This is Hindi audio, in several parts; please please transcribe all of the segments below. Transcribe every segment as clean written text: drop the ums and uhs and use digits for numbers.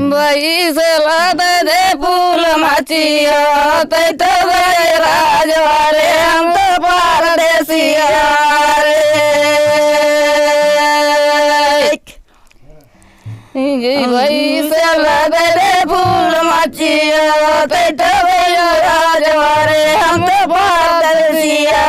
बाई से दे फूल मचिया तैत राजवारे हम तो परदेसिया रे बाई से दे फूल मचिया तैत राजवारे हम तो परदेसिया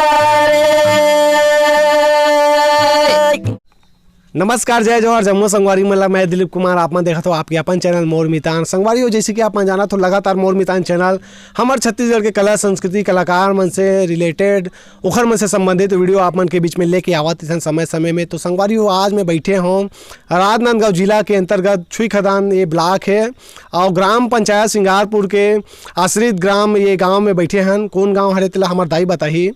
नमस्कार, जय जोहर जम्मू संगवारी मला मैं दिलीप कुमार। आप देखा तो आपके अपन चैनल मोर मितान संगवारी हो। जैसे कि आप जाना तो लगातार मोर मितान चैनल हमारे छत्तीसगढ़ के कला संस्कृति कलाकार मन से रिलेटेड उखर मन से संबंधित वीडियो आप मन के बीच में लेके आवत इस समय समय में। तो संगवारी हो, आज मैं बैठे हूँ राजनांदगांव जिला के अंतर्गत छुई खदान ये ब्लॉक है और ग्राम पंचायत सिंगारपुर के आश्रित ग्राम ये गाँव में बैठे हैं। कौन गाँव हरे तिला हमारे दाई बताही।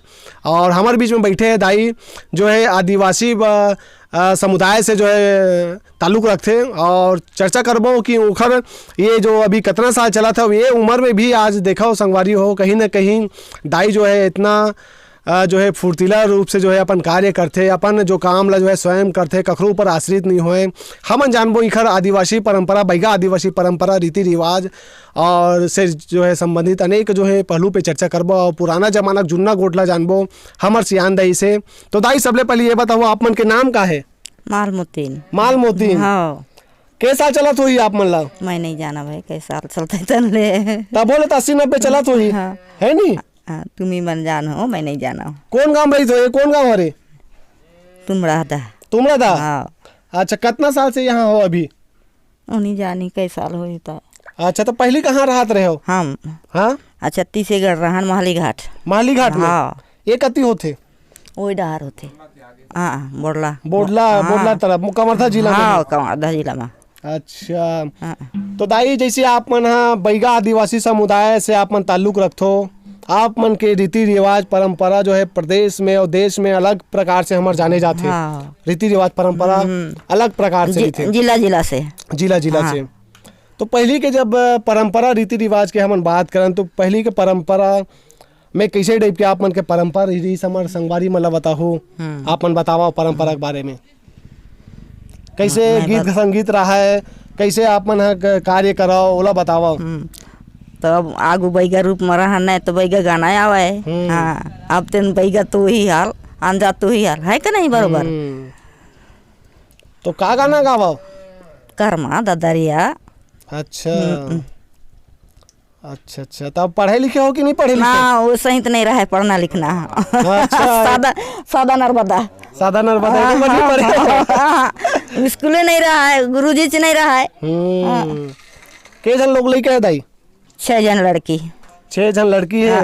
और हमारे बीच में बैठे हैं दाई जो है आदिवासी समुदाय से जो है ताल्लुक़ रखते और चर्चा करबो कि उखर ये जो अभी कितना साल चला था ये उम्र में भी आज देखा हो संगवारी हो कहीं ना कहीं दाई जो है इतना जो है फुर्तीला रूप से जो है अपन कार्य करते, अपन जो काम ला जो है स्वयं करते, कखरों पर आश्रित नहीं होए। हम जानबो इखर आदिवासी परंपरा बैगा आदिवासी परंपरा रीति रिवाज और से जो है संबंधित अनेक जो है पहलू पे चर्चा करबो और पुराना जमाना जुन्ना गोटला जानबो हमर सियान दाई से। तो दाई सबले पहले ये बताओ आप मन के नाम का है? मालमोतीन। मालमोतीन, हाँ। कैसा चला तो ही आप मन ला? मैं नहीं जाना भाई कैसा चलता तन ले तब बोले तो 80-90 चला तो ही हाँ। है नहीं? हाँ, तुम ही मन जान हो, मैं नहीं जाना हूँ। कौन गाँव रही तो कौन गाँव हरे? तुमरा दा। तुमरा दा? हाँ। अच्छा, कितना साल से यहाँ हो अभी? उन्हीं जानी कई साल हो तो। अच्छा, तो पहले कहाँ रहत रहे हो? हम हाँ, छत्तीसगढ़ रहन महली घाट। महली घाट में? हाँ। ये कति होते? वही डहार होते। हाँ, बोडला बोडला तरफ कवर्धा जिला में? हाँ, कवर्धा जिला में। अच्छा। हाँ। तो दाई जैसे आप मन हाँ बैगा आदिवासी समुदाय से आप मन ताल्लुक रखथो, आप मन के रीति रिवाज परंपरा जो है प्रदेश में और देश में अलग प्रकार से हमारे जाने जाते। हाँ। रीति रिवाज परंपरा अलग प्रकार से थे जिला से जिला से। तो पहली के जब परंपरा रीति रिवाज के हम बात करें तो पहली के परंपरा में कैसे टाइप के आप मन के परंपरा रीति समर संगवारी मतलब बताओ, आप मन बताओ परंपरा के बारे में कैसे गीत संगीत रहा है, कैसे आप मन कार्य कराओ ओला बताओ। तब आगू बैगा रूप में रहा नहीं तो बैगा गाना आवे। हाँ, अब तेन बैगा तो ही हाल अंजा तो ही हाल है कि नहीं बरोबर। तो का गाना गावा? कर्मा ददरिया। अच्छा। तब पढ़े लिखे हो कि नहीं पढ़े लिखे? ना, वो सही तो नहीं रहा है पढ़ना लिखना। अच्छा। सादा नर्मदा स्कूले नहीं रहा है, गुरुजी से नहीं रहा है। के जन लोग लेके है दाई? 6 जन लड़की। 6 जन लड़की है?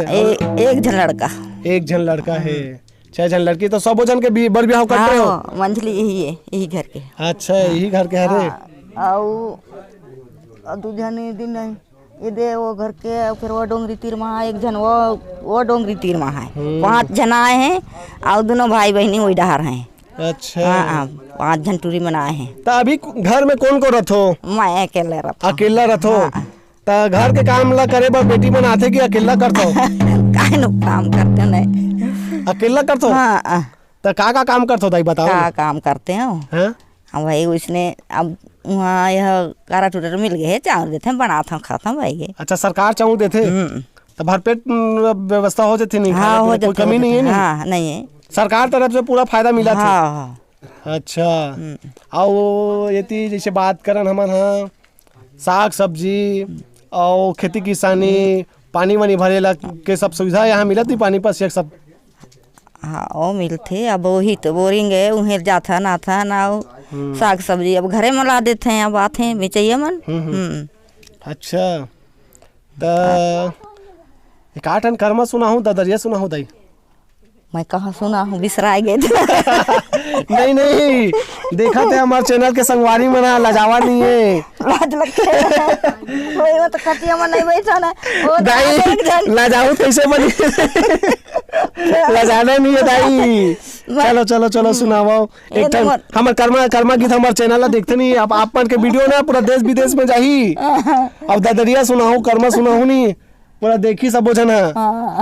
एक जन लड़का। 1 जन लड़का है। 6 जन लड़की। तो सब जन के बर ब्याह करते हो? मंझली यही है, यही घर के। अच्छा, यही घर के हरे। और 2 जन दिन ये दे वो घर के फिर वो डोंगरी तीर में है, 1 जन वो डोंगरी तीर में है। 5 जन आए हैं और दोनों भाई बहनी वही डहार हैं। अच्छा। हाँ, 5 जन टूरी में आए हैं। तो अभी घर में कौन रथो? मैं अकेला रथो। तो घर के काम ला करे बर बेटी मन आथे कि अकेला करथो? काहे नो काम करते नहीं, अकेला करथो? हाँ। तो का काम करथो दाई बताओ? का काम करते हो? हाँ भाई, उसने अब वहाँ यह कारा टूटर मिल गए चावल देते हैं, बनाता हूँ खाता हूँ भाई। अच्छा, सरकार चावल देते? तो भरपेट व्यवस्था हो जाती नहीं? हाँ, हो जाती, कोई कमी नहीं है? नहीं, हाँ, नहीं है। सरकार तरफ से पूरा फायदा मिला था? हाँ। अच्छा। और ये जैसे बात करन हमन हाँ साग सब्जी और खेती किसानी पानी वानी भरे ला के सब सुविधा यहाँ मिलत थी पानी पास सब? हाँ, वो मिलते। अब वही तो बोरिंग है, उहेर जाथा ना था ना साग सब्जी अब घरे में ला देते हैं, अब आते हैं बेचैया मन। अच्छा। तो एक 8 टन कर्मा सुना हूँ, ददरिया सुना हूँ दाई? मैं कहाँ सुना हूँ, बिसरा गए थे। नहीं देखा थे हमारे चैनल के संगवारी में ना लजावा नहीं है। लाज लगते है तो खटिया में नहीं बैठा ना दाई, लजाऊ कैसे बनी? लजाना नहीं है दाई। चलो सुनाओ एक हमारे कर्मा गीत हमारे चैनल ला देखते नहीं आप मन के वीडियो ना पूरा देश विदेश में जाही। अब ददरिया सुनाऊ कर्मा सुनाऊ नहीं पूरा देखी सब जना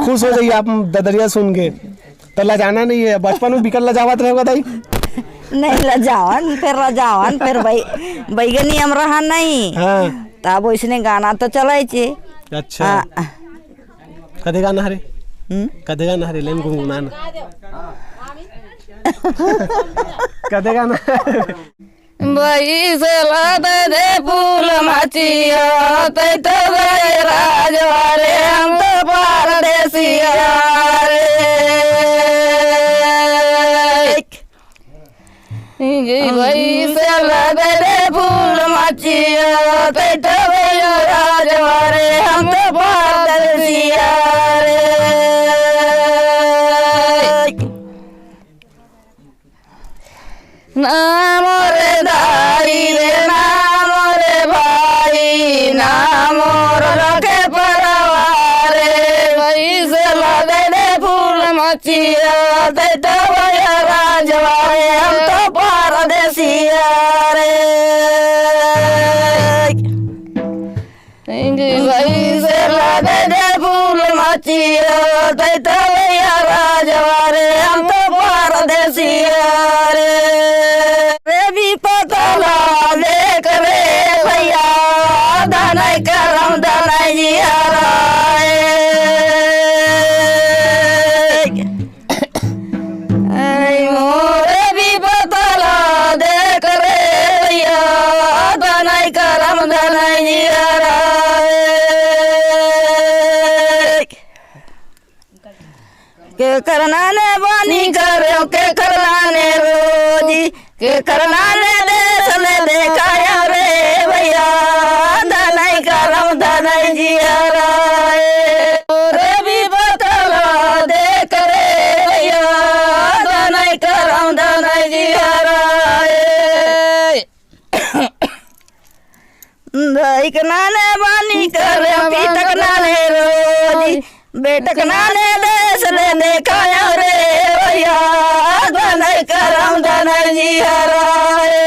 खुश हो जाइए आप ददरिया सुन के। तो लजाना नहीं है, बचपन में बिकट लजावत रहेगा दाई? नहीं लजावन फिर बैगनी हम रहा नहीं। हाँ। तब वैसने गाना तो चले छे। अच्छा हाँ। कदे गाना हरे कदे गाना हरे लेन गुनगुनाना कदे गाना बैसला दे फूल मचिया तै तो गए राजवारे हम तो परदेसिया रे बैसला दे फूल मचिया तै तो गए राजवारे हम तो परदेसिया रे नाम रे दाई रे नाम रे भाई नाम रखे परवार बैसला दे फूल मचिया दे तो राजवारे हम तो परदेसिया रे बैसला दे फूल मचिया दे तो राजवारे हम तो परदेसिया रे भी पतला देख रे भैया दनाई करम दनाई जियाराए मोरे भी पतला देख रे भैया दनाई करम दनाई जियाराए के करना ने बानी करो के करना ने रोजी के करना ने देश ने देखाया रे भैया दनाई करम दनाई जियाराए रे भी बतला देख रे भैया दनाई करम दनाई जियाराए दई के नाने बानी करे पीतक नाने रोजी बेटक नाने देश ने देखाया रे भैया दनाई करम दनाई जियाराए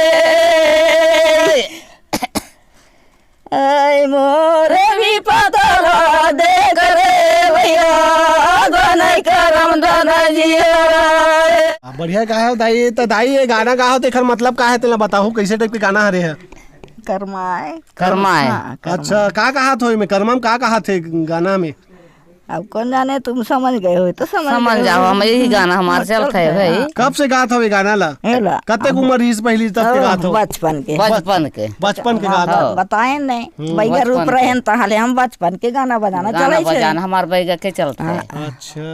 ऐ मोरे भी पतला देख रे भैया दनाई करम दनाई जियाराए बढ़िया गाया हो दाई। तो दाई ये गाना गाओ हो तेखर मतलब का है तेला बताओ कैसे टाइप के गाना हरे है करमाए करमाए अच्छा का कहा थो में कर्मा में का कहा थे गाना में अब कौन जाने तुम समझ गए हो तो समझ जाओ हम यही गाना हमारे चलता है भाई कब से गात हो ये गाना ला हेला कते उम्र इस पहली तब के गात हो बचपन के बचपन के बचपन के गात हो बताए नहीं बैगा रूप रहे ताहले हम बचपन के गाना बजाना गाना चले छे बजाना हमारे बैगा के चलता है अच्छा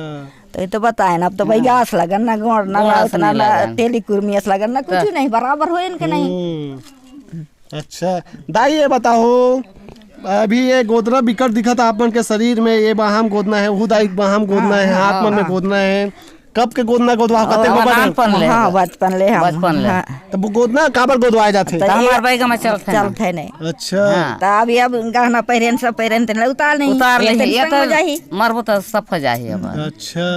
तो ये तो बताए ना अब तो बैगा अस लगन ना गोड़ ना गोड़ उतना नहीं लगन। तेली कुर्मी अस लगन ना कुछ नहीं बराबर हो इनके नहीं। अच्छा दाई ये बताओ अभी ये गोदना बिकट दिखा था आपन के शरीर में ये बाहम गोदना है वो दाई बाहम गोदना है हाथ मन में गोदना है कब के गोदना गोदवा कते और गोबर नानपन ले हाँ बचपन ले हम बचपन ले हाँ, तो वो गोदना काबर गोदवाए जाते तो हमारे बैगा में चलता है चलते नहीं अच्छा हाँ। तो अभी अब गहना पहिरन सब पहिरन तेन उतार नहीं उतार ले ये ये तो संग जाही। तो मरबो तो सब हो जाही अब अच्छा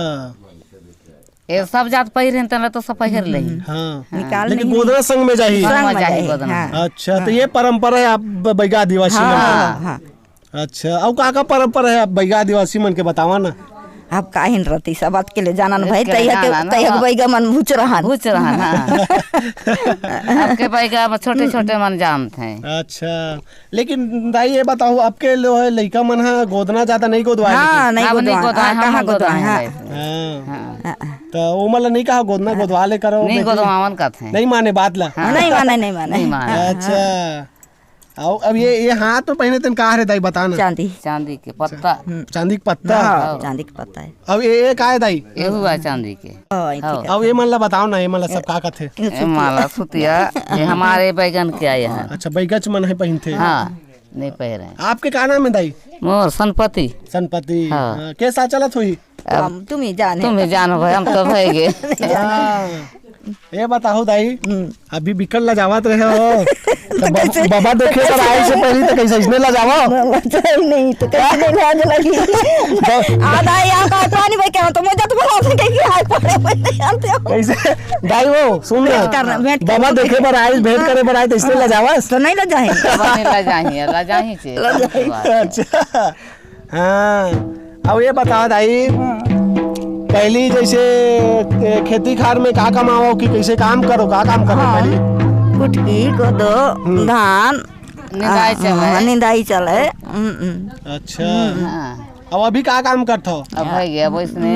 ये सब जात पहिरन तने तो सब पहिर ले हाँ निकाल लेकिन नहीं गोदना संग में जाही संग में में जाही जाही, गोदना। हाँ। अच्छा तो ये परंपरा है आप बैगा आदिवासी मन हाँ हाँ के अच्छा अब का परंपरा है आप बैगा आदिवासी मन के बतावा ना अब काहिन रहती सब बात के लिए जानन भाई इसके लिए जाना ना। तैया बैगा मन भूच रहा पूछ रहा ना आपके बैगा में छोटे छोटे मन जानते हैं अच्छा लेकिन दाई ये बताओ आपके लो है लड़का मन है गोदना ज्यादा नहीं गोदवाए हाँ नहीं अब नहीं गोदवा गोदवाए, हम कहाँ गोदवा गोदवाए हाँ हैं। हाँ हाँ। तो वो मतलब नहीं कहा गोदना गोदवा ले करो नहीं बेटी। गोदवावन कहते हैं नहीं माने बात ला नहीं माने नहीं माने नहीं माने अच्छा अब ये हाथ में पहने तेन कहा है दाई बताना चांदी चांदी के पत्ता चांदी का पत्ता हाँ चांदी का पत्ता है अब ये का है दाई ये हुआ चांदी के हाँ, ये ठीक है। अब ये मतलब बताओ ना ये मतलब सब का थे ये माला सुतिया ये हमारे बैगन के आए हैं अच्छा बैगच मन है पहनते हाँ नहीं पहरे आपके का नाम है दाई मोर संपत्ति संपत्ति हाँ। हाँ, कैसा चलत हुई अब तुम ही जाने तुम्हें जानो भाई हम तो भाई गए हाँ। ये बताओ दाई अभी बिकल ला जावत रहे हो तो बाबा देखे सर आए से पहले तो कैसे इसने ला जावा नहीं तो कैसे नहीं लाज लगी आधा यहाँ का पानी भाई क्या तो मुझे तो बना सके कि हाय पड़े हुए जानते हो कैसे दाई वो सुन भेंट करना, भेंट ना बाबा देखे पर आए भेंट करे पर आए तो इसने ला जावा तो नहीं लग जाए ला जाही से अच्छा हाँ अब ये बताओ दाई पहली जैसे खेती खार में का कमाओ कि कैसे काम करो का काम करो पहले कुटकी को दो धान निदाई चले निदाई चले अच्छा अब अभी का काम करते हो अब है गया वैसने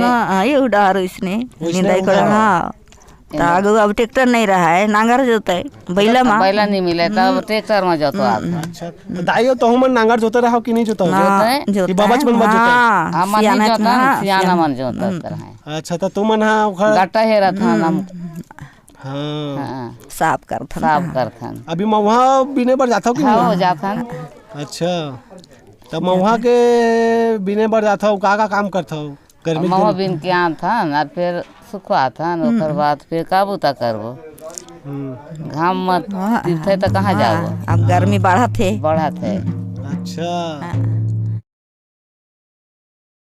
ये डार इसने निदाई कर हाँ तो आगे अब ट्रैक्टर नहीं रहा है नांगर जोता है बैला में बैला नहीं मिले तब ट्रैक्टर में जोतो अच्छा तो दाइयो तो हम नांगर जोते रहो कि नहीं जोता हो कि बाबा मन जोते हम नहीं जोता सियाना मन जोता है अच्छा तो तुम ना गट्टा हे रहता हम हाँ साफ करथन साफ करथन अभी मैं वहाँ बिने पर जाता हूँ कि हाँ हो नहीं जाथन अच्छा तब मैं वहाँ के बिने पर जाता हूँ का काम करता हूँ गर्मी के मवा बिन के आथन और फिर सुखवा थन ओकर बाद फिर काबू तक करबो घाम मत तीर्थे तो कहाँ जाओ अब गर्मी बढ़त है बढ़त है अच्छा